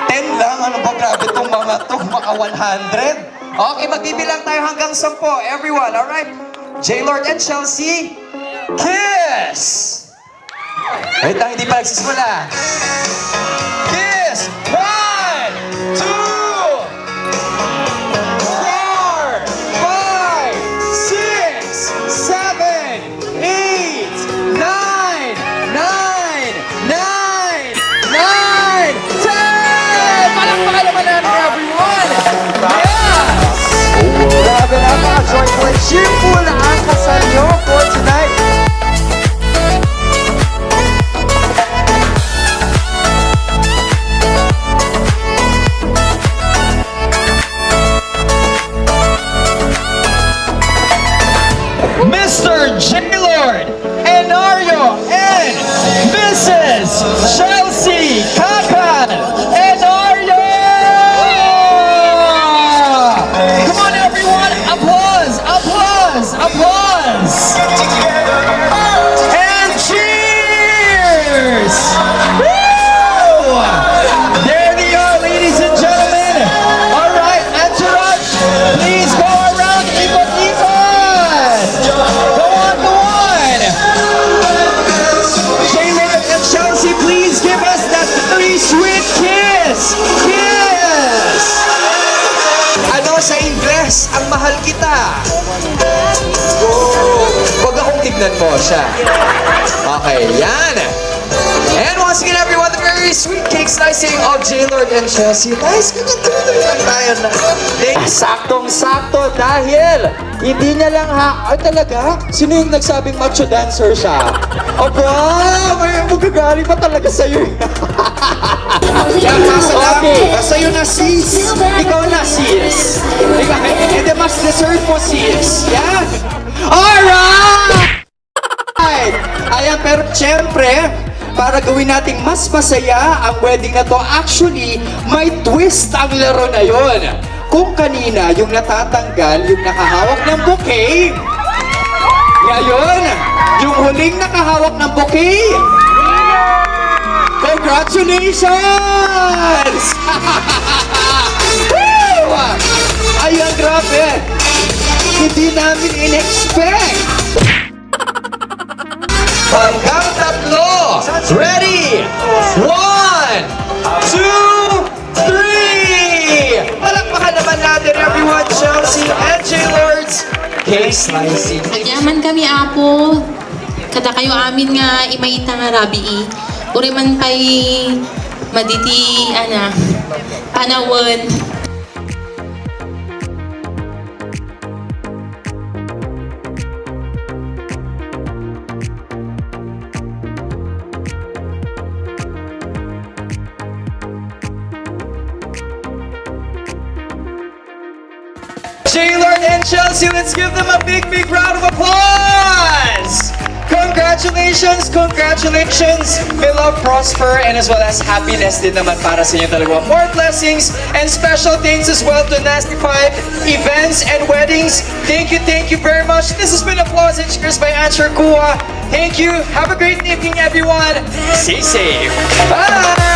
10 lang? Ano ba? Grabe itong mga to. Maka 100. Okay, magbibilang tayo hanggang 10. Everyone, alright? Jaylord and Chelcee, kiss! Wait lang, hindi pa nagsisimula. Kiss! 1, 2, 4, 5, 6, 7, 8, 9, 9, 10! Palakpakan naman natin, everyone! Yes! Grabe na mga joyful and cheerful ang kasal nyo for tonight. Mr. Jaylord and Mrs. Chelcee Kakan and come on everyone, applause, applause, applause. And cheers! Woo! There they are, ladies and gentlemen. All right, entourage, please go around, ikot-ikot. Go on, go on. Jaylord and Chelcee, please give us that very sweet kiss. Kiss! Ano sa Ingles? Ang mahal kita. Huwag akong tignan mo siya. Okay, yan. And once again, everyone, the very sweet cake slicing of Jaylord and Chelcee. Guys, ganyan lang tayo na. Saktong-sakto dahil hindi niya lang ay talaga? Sino yung nagsabing macho dancer siya? Aba, may magagaling pa talaga sa'yo. Yan, okay. Sa'yo na sis. Ikaw na sis. Ikaw, hindi mas deserve mo sis. Yan. Alright! Ayan, pero syempre, para gawin nating mas masaya ang wedding na to, actually, may twist ang laro na yon. Kung kanina, yung natatanggal, yung nakahawak ng bouquet, ngayon, yung huling nakahawak ng bouquet, congratulations! Ayan, grabe! Hindi namin in-expect! Hanggang 3! Ready! 1, 2, 3! Palakpakan naman natin everyone, Chelcee and Jaylord's cake slicing. Nagyaman kami apo, kada kayo amin nga imaita nga rabi uri man pay maditi panawon. Jaylord and Chelcee, let's give them a big round of applause! Congratulations, congratulations! May love prosper and as well as happiness din naman para sa inyo talaga. More blessings and special thanks as well to Nasyfied Events and Weddings. Thank you very much. This has been Applause and Cheers by Ancher Cua. Thank you. Have a great evening, everyone. Stay safe. Bye!